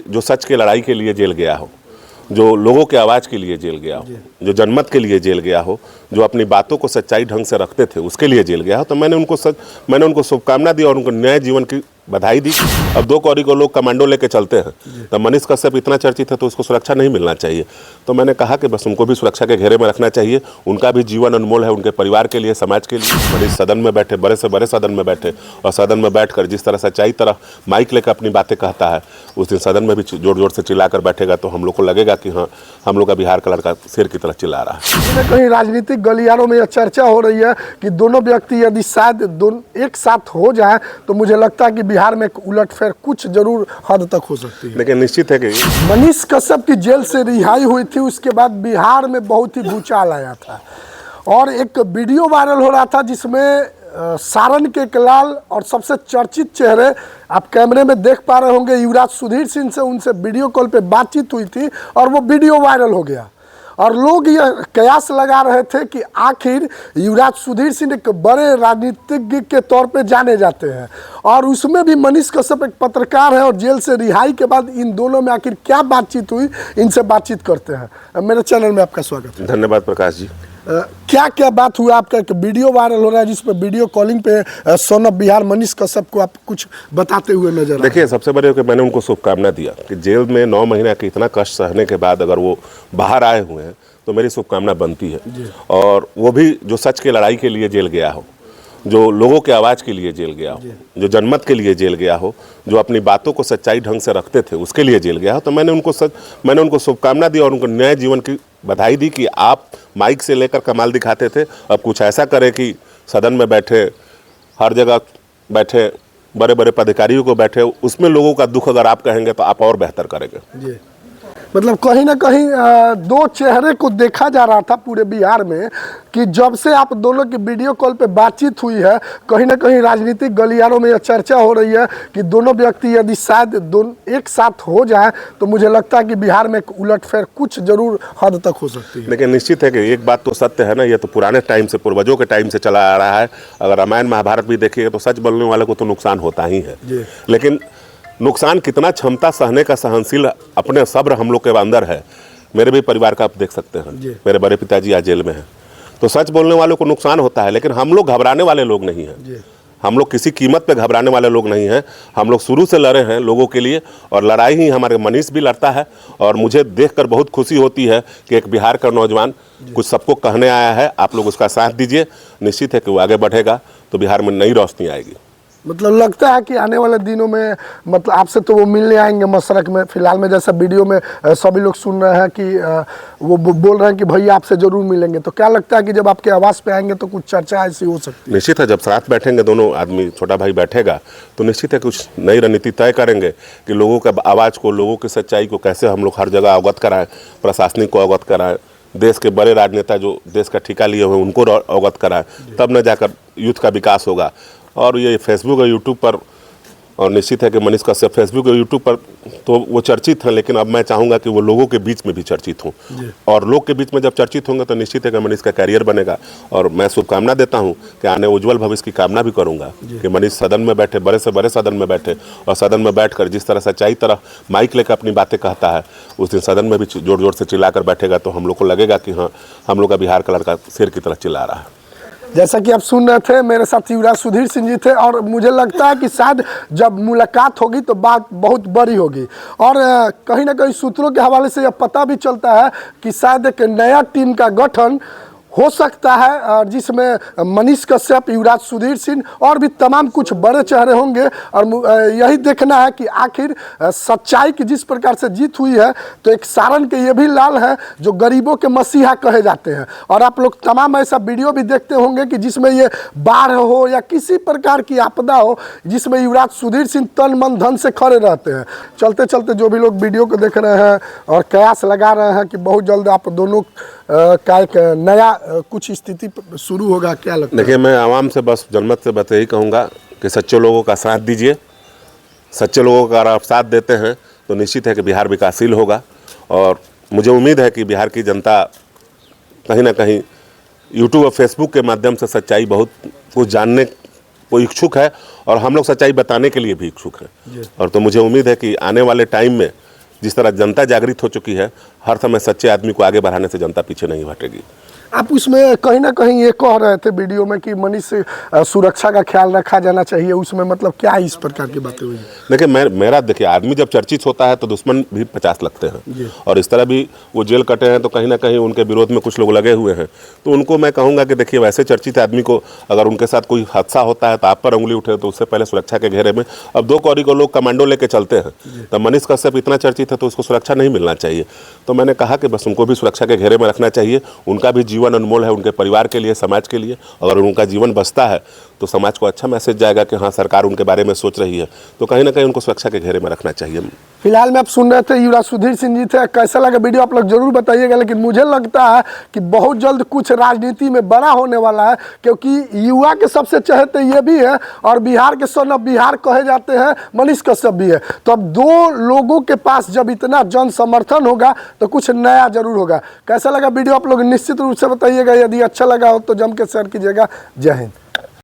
जो सच के लड़ाई के लिए जेल गया हो, जो लोगों के आवाज़ के लिए जेल गया हो, जो जनमत के लिए जेल गया हो, जो अपनी बातों को सच्चाई ढंग से रखते थे उसके लिए जेल गया हो, तो मैंने उनको शुभकामना दी और उनको नए जीवन की बधाई दी। अब 2 कौड़ी को लोग कमांडो लेके चलते हैं, तो मनीष कश्यप इतना चर्चित है तो उसको सुरक्षा नहीं मिलना चाहिए। तो मैंने कहा कि बस उनको भी सुरक्षा के घेरे में रखना चाहिए, उनका भी जीवन अनमोल है, उनके परिवार के लिए, समाज के लिए। मनीष सदन में बैठे, बड़े से बड़े सदन में बैठे, और सदन में बैठकर जिस तरह सच्चाई तरह माइक लेकर अपनी बातें कहता है, उस दिन सदन में भी जोर जोर से चिल्लाकर बैठेगा तो हम लोग को लगेगा कि हाँ, हम लोग का बिहार का लड़का शेर की तरह चिल्ला रहा है। कहीं राजनीतिक गलियारों में यह चर्चा हो रही है कि दोनों व्यक्ति यदि शायद दोनों एक साथ हो जाए तो मुझे लगता है कि बिहार में उलटफेर कुछ जरूर हद तक हो सकती है। लेकिन निश्चित है कि मनीष कश्यप की जेल से रिहाई हुई थी, उसके बाद बिहार में बहुत ही भूचाल आया था और एक वीडियो वायरल हो रहा था जिसमें सारण के कलाल और सबसे चर्चित चेहरे आप कैमरे में देख पा रहे होंगे, युवराज सुधीर सिंह से उनसे वीडियो कॉल पे बातचीत हुई थी और वो वीडियो वायरल हो गया और लोग यह कयास लगा रहे थे कि आखिर युवराज सुधीर सिंह एक बड़े राजनीतिज्ञ के तौर पे जाने जाते हैं और उसमें भी मनीष कश्यप एक पत्रकार है और जेल से रिहाई के बाद इन दोनों में आखिर क्या बातचीत हुई, इनसे बातचीत करते हैं। मेरे चैनल में आपका स्वागत है। धन्यवाद प्रकाश जी। क्या क्या बात हुआ? आपका एक वीडियो वायरल हो रहा है जिसपे वीडियो कॉलिंग पे सन ऑफ बिहार मनीष कश्यप को आप कुछ बताते हुए नजर आए। देखिए, सबसे बड़े कि मैंने उनको शुभकामना दिया कि जेल में 9 महीने के इतना कष्ट सहने के बाद अगर वो बाहर आए हुए हैं तो मेरी शुभकामना बनती है। और वो भी जो सच के लड़ाई के लिए जेल गया हो, जो लोगों के आवाज़ के लिए जेल गया हो, जो जनमत के लिए जेल गया हो, जो अपनी बातों को सच्चाई ढंग से रखते थे उसके लिए जेल गया हो, तो मैंने उनको शुभकामना दी और उनको नए जीवन की बधाई दी कि आप माइक से लेकर कमाल दिखाते थे, अब कुछ ऐसा करें कि सदन में बैठे, हर जगह बैठे, बड़े बड़े पदाधिकारियों को बैठे, उसमें लोगों का दुख अगर आप कहेंगे तो आप और बेहतर करेंगे। मतलब कहीं ना कहीं दो चेहरे को देखा जा रहा था पूरे बिहार में कि जब से आप दोनों की वीडियो कॉल पे बातचीत हुई है, कहीं ना कहीं राजनीतिक गलियारों में यह चर्चा हो रही है कि दोनों व्यक्ति यदि शायद दोनों एक साथ हो जाए तो मुझे लगता है कि बिहार में उलटफेर कुछ जरूर हद तक हो सकती है। लेकिन निश्चित है कि एक बात तो सत्य है ना, ये तो पुराने टाइम से, पूर्वजों के टाइम से चला आ रहा है। अगर रामायण महाभारत भी देखिएगा तो सच बोलने वाले को तो नुकसान होता ही है, लेकिन नुकसान कितना क्षमता सहने का सहनशील अपने सब्र हम लोग के अंदर है। मेरे भी परिवार का आप देख सकते हैं, मेरे बड़े पिताजी आज जेल में हैं, तो सच बोलने वालों को नुकसान होता है, लेकिन हम लोग घबराने वाले लोग नहीं हैं। हम लोग किसी कीमत पे घबराने वाले लोग नहीं हैं। हम लोग शुरू से लड़े हैं लोगों के लिए और लड़ाई ही हमारे मनीष भी लड़ता है और मुझे देखकर बहुत खुशी होती है कि एक बिहार का नौजवान कुछ सबको कहने आया है। आप लोग उसका साथ दीजिए, निश्चित है कि वो आगे बढ़ेगा तो बिहार में नई रोशनी आएगी। मतलब लगता है कि आने वाले दिनों में मतलब आपसे तो वो मिलने आएंगे मशरक में, फिलहाल में जैसा वीडियो में सभी लोग सुन रहे हैं कि वो बोल रहे हैं कि भैया आपसे जरूर मिलेंगे, तो क्या लगता है कि जब आपके आवाज़ पे आएंगे तो कुछ चर्चा ऐसी हो सकती है? निश्चित है, जब साथ बैठेंगे दोनों आदमी, छोटा भाई बैठेगा तो निश्चित है कुछ नई रणनीति तय करेंगे कि लोगों का आवाज़ को, लोगों की सच्चाई को कैसे हम लोग हर जगह अवगत कराएं, प्रशासनिक को अवगत कराएं, देश के बड़े राजनेता जो देश का ठेका लिए हुए उनको अवगत कराएं, तब न जाकर यूथ का विकास होगा। और ये फेसबुक और यूट्यूब पर, और निश्चित है कि मनीष कश्यप फेसबुक और यूट्यूब पर तो वो चर्चित हैं, लेकिन अब मैं चाहूँगा कि वो लोगों के बीच में भी चर्चित हों, और लोग के बीच में जब चर्चित होंगे तो निश्चित है कि मनीष का कैरियर बनेगा। और मैं शुभकामना देता हूँ कि आने उज्जवल भविष्य की कामना भी करूँगा कि मनीष सदन में बैठे, बड़े से बड़े सदन में बैठे, और सदन में बैठकर जिस तरह सच्चाई तरह माइक लेकर अपनी बातें कहता है, उस दिन सदन में भी जोर जोर से चिल्लाकर बैठेगा तो हम लोग को लगेगा कि हाँ, हम लोग का बिहार का लड़का शेर की तरह चिल्ला रहा है। जैसा कि आप सुन रहे थे, मेरे साथ युवराज सुधीर सिंह जी थे और मुझे लगता है कि शायद जब मुलाकात होगी तो बात बहुत बड़ी होगी और कहीं ना कहीं सूत्रों के हवाले से यह पता भी चलता है कि शायद एक नया टीम का गठन हो सकता है और जिसमें मनीष कश्यप, युवराज सुधीर सिंह और भी तमाम कुछ बड़े चेहरे होंगे और यही देखना है कि आखिर सच्चाई की जिस प्रकार से जीत हुई है तो एक सारण के ये भी लाल हैं जो गरीबों के मसीहा कहे जाते हैं। और आप लोग तमाम ऐसा वीडियो भी देखते होंगे कि जिसमें ये बाढ़ हो या किसी प्रकार की आपदा हो, जिसमें युवराज सुधीर सिंह तन मन धन से खड़े रहते हैं। चलते चलते जो भी लोग वीडियो को देख रहे हैं और कयास लगा रहे हैं कि बहुत जल्द आप दोनों का एक नया कुछ स्थिति शुरू होगा, क्या लगता है? देखिए, मैं आवाम से बस जनमत से बस यही कहूँगा कि सच्चे लोगों का साथ दीजिए। सच्चे लोगों का अगर आप साथ देते हैं तो निश्चित है कि बिहार विकासशील होगा। और मुझे उम्मीद है कि बिहार की जनता कहीं ना कहीं यूट्यूब और फेसबुक के माध्यम से सच्चाई बहुत कुछ जानने को इच्छुक है और हम लोग सच्चाई बताने के लिए भी इच्छुक हैं। और तो मुझे उम्मीद है कि आने वाले टाइम में जिस तरह जनता जागृत हो चुकी है, हर समय सच्चे आदमी को आगे बढ़ाने से जनता पीछे नहीं हटेगी। आप उसमें कहीं ना कहीं ये कह रहे थे वीडियो में कि मनीष सुरक्षा का ख्याल रखा जाना चाहिए, उसमें मतलब क्या इस प्रकार की बातें हुई? देखिए मेरा देखिए, आदमी जब चर्चित होता है तो दुश्मन भी 50 लगते हैं, और इस तरह भी वो जेल कटे हैं तो कहीं ना कहीं उनके विरोध में कुछ लोग लगे हुए हैं। तो उनको मैं कहूँगा कि देखिए, वैसे चर्चित आदमी को अगर उनके साथ कोई हादसा होता है तो आप पर उंगली उठे तो उससे पहले सुरक्षा के घेरे में, अब 2 कौड़ी को लोग कमांडो लेके चलते हैं, तब मनीष कश्यप इतना चर्चित है तो उसको सुरक्षा नहीं मिलना चाहिए। तो मैंने कहा कि बस उनको भी सुरक्षा के घेरे में रखना चाहिए, उनका भी जीवन अनमोल है, उनके परिवार के लिए, समाज के लिए। अगर उनका जीवन बचता है तो समाज को अच्छा मैसेज जाएगा कि हाँ, सरकार उनके बारे में सोच रही है, तो कहीं ना कहीं उनको सुरक्षा के घेरे में रखना चाहिए। फिलहाल में आप सुन रहे थे युवराज सुधीर सिंह जी थे। कैसा लगा वीडियो आप लोग जरूर बताइएगा, लेकिन मुझे लगता है कि बहुत जल्द कुछ राजनीति में बड़ा होने वाला है, क्योंकि युवा के सबसे चहेते ये भी है और बिहार के सन ऑफ बिहार कहे जाते हैं मनीष कश्यप भी है। तो अब 2 लोगों के पास जब इतना जन समर्थन होगा तो कुछ नया जरूर होगा। कैसा लगा वीडियो आप लोग निश्चित रूप से बताइएगा, यदि अच्छा लगा हो तो जम के शेयर कीजिएगा। जय हिंद।